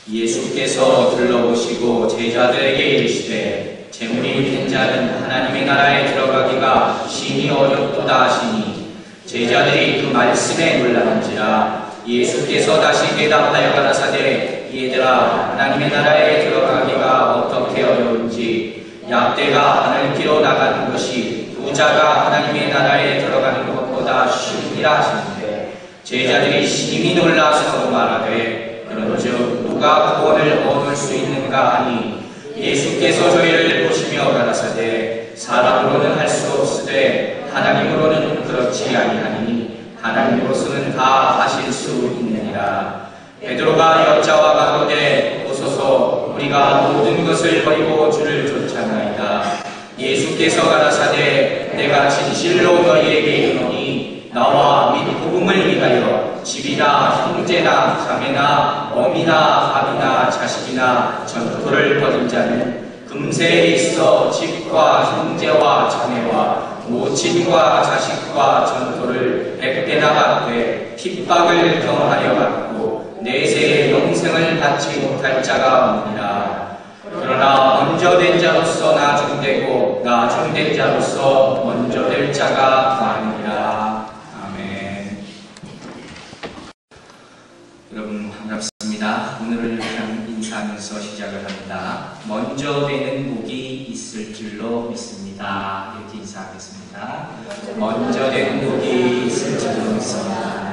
예수께서 둘러보시고 제자들에게 이르시되 재물이 된 자는 하나님의 나라에 들어가기가 심히 어렵도다 하시니 제자들이 그 말씀에 놀라는지라. 예수께서 다시 대답하여 가라사대 얘들아 하나님의 나라에 들어가기가 어떻게 어려운지 약대가 하늘길로 나가는 것이 부자가 하나님의 나라에 들어가는 것보다 쉬우니라 하시는데 제자들이 심히 놀라서 말하되 그런즉 누가 구원을 얻을 수 있는가 하니 예수께서 저희를 보시며 가라사대 사람으로는 할 수 없으되 하나님으로는 그렇지 아니하니 하나님으로서는 다 하실 수 있느니라. 베드로가 여자와 가로되 오소서 우리가 모든 것을 버리고 주를 쫓아나이다. 예수께서 가라사대 내가 진실로 너희에게 이르노니 나와 및 복음을 위하여 집이나 형제나 자매나 어미나 아비나 자식이나 전토를 벌인 자는 금세에 있어 집과 형제와 자매와 모친과 자식과 전토를 100배나 받되 핍박을 경험하여 받고 내세의 영생을 받지 못할 자가 없느니라. 그러나 먼저 된 자로서 나중되고 나중된 자로서 먼저 될 자가 많으니라. 아멘. 여러분 반갑습니다. 오늘을 그냥 인사하면서 시작을 합니다. 먼저 되는 복이 있을 줄로 믿습니다. 이렇게 인사하겠습니다. 먼저 되는 복이 있을 줄로 믿습니다.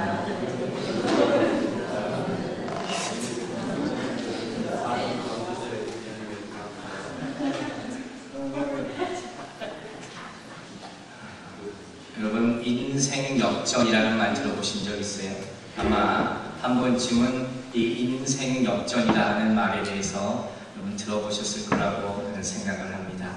여러분 인생 역전이라는 말 들어보신 적 있어요? 아마 한 번쯤은 이 인생 역전이라는 말에 대해서 여러분 들어보셨을 거라고 생각을 합니다.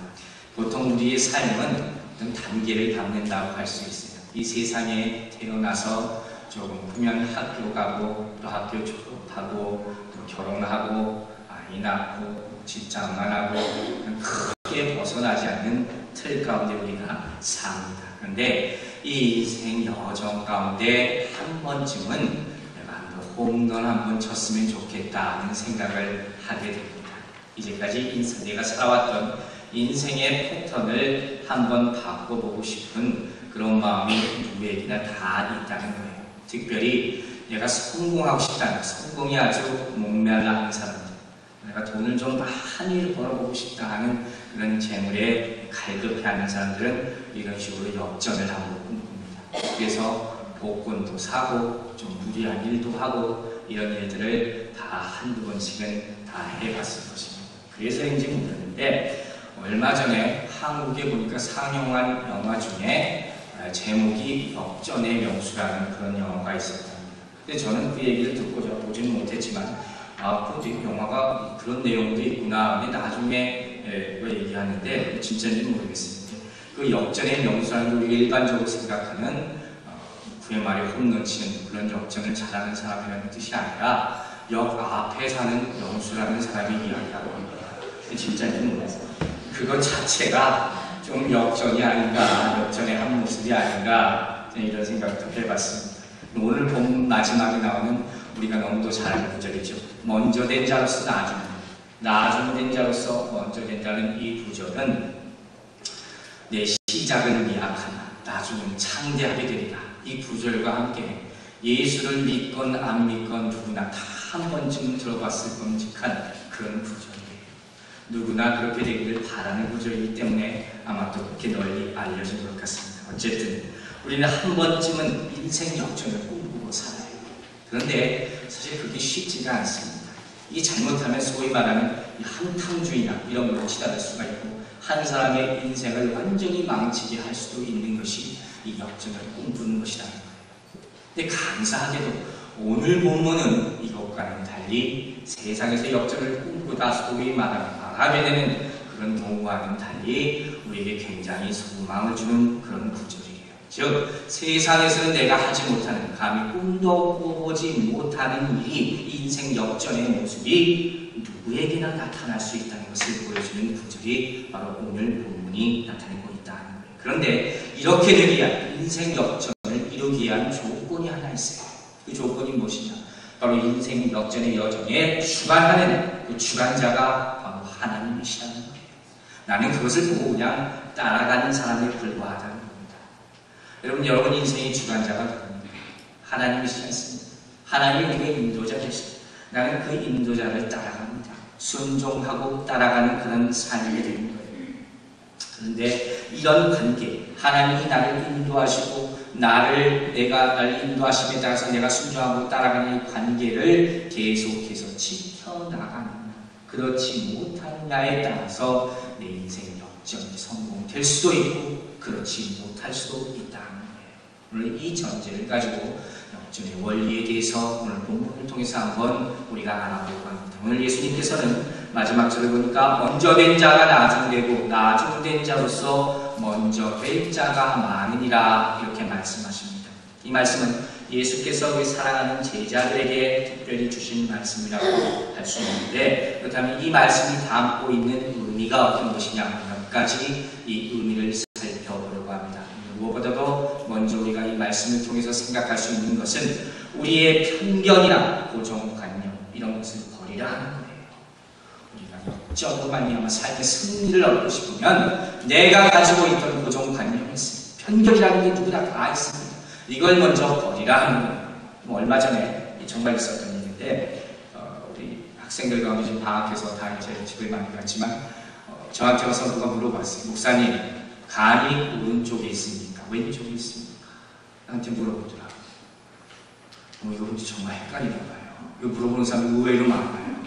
보통 우리의 삶은 어떤 단계를 밟는다고 할 수 있어요. 이 세상에 태어나서 조금 보면 학교 가고 또 학교 졸업하고 또 결혼하고 아이 낳고 직장만 하고 크게 벗어나지 않는 틀 가운데 우리가 삽니다. 그런데 이 인생 여정 가운데 한 번쯤은 내가 한번 홈런 한번 쳤으면 좋겠다는 생각을 하게 됩니다. 이제까지 내가 살아왔던 인생의 패턴을 한번 바꿔보고 싶은 그런 마음이 누구에게나 다 있다는 거예요. 특별히 내가 성공하고 싶다는, 성공이 아주 목말라 하는 사람들, 내가 돈을 좀 많이 벌어보고 싶다 하는 그런 재물에 갈급해하는 사람들은 이런 식으로 역전을 하고 꿈꿉니다. 그래서 복권도 사고 좀 무리한 일도 하고 이런 일들을 다 한두 번씩은 다 해봤을 것입니다. 그래서인지 모르는데 얼마 전에 한국에 보니까 상영한 영화 중에 제목이 역전의 명수라는 그런 영화가 있었답니다. 근데 저는 그 얘기를 듣고 저 보지는 못했지만 그 영화가 그런 내용도 있구나. 근데 나중에 얘기하는데 진짜인지 모르겠습니다. 그 역전의 명수라는 걸 일반적으로 생각하는 9회 말에 홈런 치는 그런 역전을 잘하는 사람이라는 뜻이 아니라 역 앞에 사는 명수라는 사람이 이야기하고 합니다. 진짜인지 모르겠어요. 그것 자체가 좀 역전이 아닌가, 역전의 한 모습이 아닌가 이런 생각도 해봤습니다. 오늘 본 마지막에 나오는 우리가 너무도 잘 아는 구절이죠. 먼저 된 자로서 나중된 자로서 먼저 된 자는 이 구절은 내 시작은 미약하나 나중은 창대하게 되리라. 이 구절과 함께 예수를 믿건 안 믿건 누구나 다 한 번쯤은 들어봤을 끔찍한 그런 구절이에요. 누구나 그렇게 되기를 바라는 구절이기 때문에 아마 또 그렇게 널리 알려진 것 같습니다. 어쨌든 우리는 한 번쯤은 인생 역전을 꿈꾸고 살아요. 그런데 사실 그게 쉽지가 않습니다. 이 잘못하면 소위 말하는 한탕주의나 이런 걸로 치달을 수가 있고 한 사람의 인생을 완전히 망치게 할 수도 있는 것이 이 역전을 꿈꾸는 것이라는 거예요. 근데 감사하게도 오늘 본문은 이것과는 달리 세상에서 역전을 꿈꾸다 소위 말하게 되는 그런 동화와는 달리 우리에게 굉장히 소망을 주는 그런 구절이에요. 즉 세상에서는 내가 하지 못하는, 감히 꿈도 꿔보지 못하는 일이 인생 역전의 모습이 누구에게나 나타날 수 있다는 것을 보여주는 구절이 바로 오늘 본문이 나타내고 있다는 거예요. 그런데 이렇게 되기 위한 인생 역전을 이루기 위한 조건이 하나 있어요. 그 조건이 무엇이냐? 바로 인생 역전의 여정에 주관하는 그 주관자가 바로 하나님이시라는 거예요. 나는 그것을 보고 그냥 따라가는 사람에 불과하다는 겁니다. 여러분 인생의 주관자가 누굽니까? 하나님이시지 않습니다. 하나님이 우리의 인도자 되시고 나는 그 인도자를 따라갑니다. 순종하고 따라가는 그런 삶이 되는 거예요. 그런데 이런 관계, 하나님이 나를 인도하시고 내가 날 인도하심에 따라서 내가 순종하고 따라가는 관계를 계속해서 지켜나가는, 그렇지 못하느냐에 따라서 내 인생 역전이 성공될 수도 있고 그렇지 못할 수도 있다는 거예요. 오늘 이 전제를 가지고 역전의 원리에 대해서 오늘 본문을 통해서 한번 우리가 알아보고 합니다. 오늘 예수님께서는 마지막 절을 보니까 먼저 된 자가 나중되고 나중된 자로서 먼저 될 자가 많으니라 이렇게 말씀하십니다. 이 말씀은 예수께서 우리 사랑하는 제자들에게 특별히 주신 말씀이라고 할 수 있는데, 그렇다면 이 말씀이 담고 있는 의미가 어떤 것이냐, 몇 가지 이 의미를 살펴보려고 합니다. 무엇보다도 먼저 우리가 이 말씀을 통해서 생각할 수 있는 것은 우리의 편견이나 고정관념 이런 것을 버리라 하는 거예요. 우리가 역적으로 말미암아 삶의 승리를 얻고 싶으면 내가 가지고 있던 고정관념이 있습니다. 편견이라는 게 누구나 다 있습니다. 이걸 먼저 버리라 하는 거예요. 얼마 전에 정말 있었던 일인데 우리 학생들과 이제 방학해서 다 이제 집을 많이 갔지만 저한테 와서 누가 물어봤어요. 목사님, 간이 오른쪽에 있습니까? 왼쪽에 있습니까? 나한테 물어보더라. 이거 정말 헷갈리나 봐요. 이거 물어보는 사람 의외로 많아요.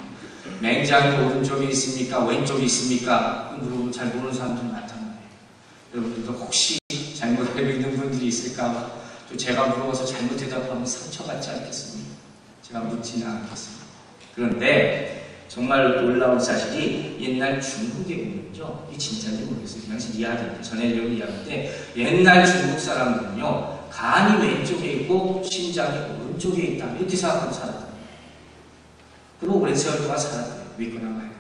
맹장이 오른쪽에 있습니까? 왼쪽에 있습니까? 물어보면 잘 모르는 사람들 많단 말이에요. 여러분들도 혹시 잘못 알고 있는 분들이 있을까? 또 제가 물어봐서 잘못 대답하면 상처받지 않겠습니까? 제가 묻지는 않겠습니다. 그런데 정말 놀라운 사실이 옛날 중국에 보면요, 이게 진짜인지 모르겠어요. 그 당시 이야기인데, 전해드리는 이야기인데, 옛날 중국 사람들은요, 간이 왼쪽에 있고 심장이 오른쪽에 있다 이렇게 생각하고 살았다. 그리고 오랜 세월 동안 살았대요. 믿거나 말거나.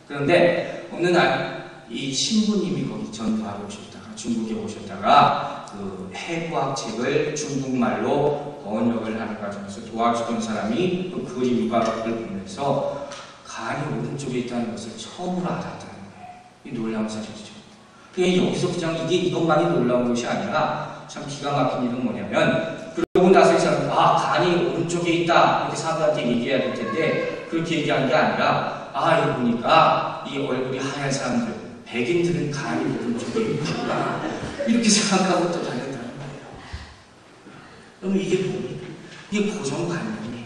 그런데 어느 날 이 신부님이 거기 전도하러 오셨다가, 중국에 오셨다가 그 해부학 책을 중국말로 번역을 하는 과정에서 도와주던 사람이 그 그림 유곽을 보면서 간이 오른쪽에 있다는 것을 처음으로 알았다는 거예요. 이 놀라운 사실이죠. 여기서 그냥 이것만이 놀라운 것이 아니라 참 기가 막힌 일은 뭐냐면, 그러고 나서 이 사람은 간이 오른쪽에 있다 이렇게 사람들한테 얘기해야 될 텐데 그렇게 얘기한 게 아니라 여기 보니까 이 얼굴이 하얀 사람들, 백인들은 간이 오른쪽에 있구나 이렇게 생각하고 또 다녔다는 거예요. 그러면 이게 뭡니까? 이게 고정관념이에요.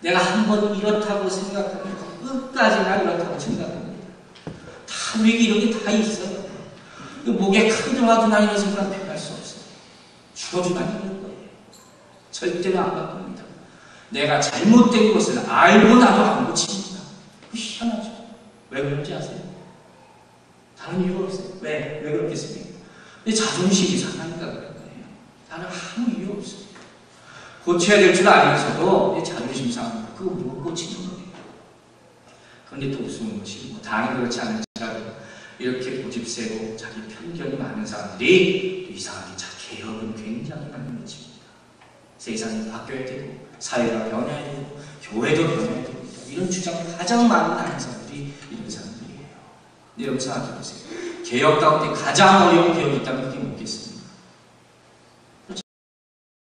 내가 한번 이렇다고 생각하면 끝까지나 이렇다고 생각합니다. 다 우리에게 이런 게 다 있어요. 목에 칼이 들어와도 이런 생각 표현할 수 없어요. 죽어주면 안 되는 거예요. 절대로 안 바꿉니다. 내가 잘못된 것을 알고 나도 안 고칩니다. 희한하죠. 왜 그런지 아세요? 다른 이유가 없어요. 왜 그렇겠습니까? 내 자존심이 상하니까 그런 거예요. 다른 아무 이유 없어요. 고쳐야 될 줄 알면서도 내 자존심 상합니다. 그거 못 고치는 거예요. 그런데 또 무서운 것이 다는 그렇지 않을지라도 이렇게 고집세고 자기 편견이 많은 사람들이 또 이상하게 개혁은 굉장히 많은 것입니다. 세상이 바뀌어야 되고 사회가 변해야 되고 교회도 변해야 되고 이런 주장이 가장 많은 사람들이 이런 사람들이에요. 여러분 생각해 보세요. 개혁 가운데 가장 어려운 개혁이 있다면 그게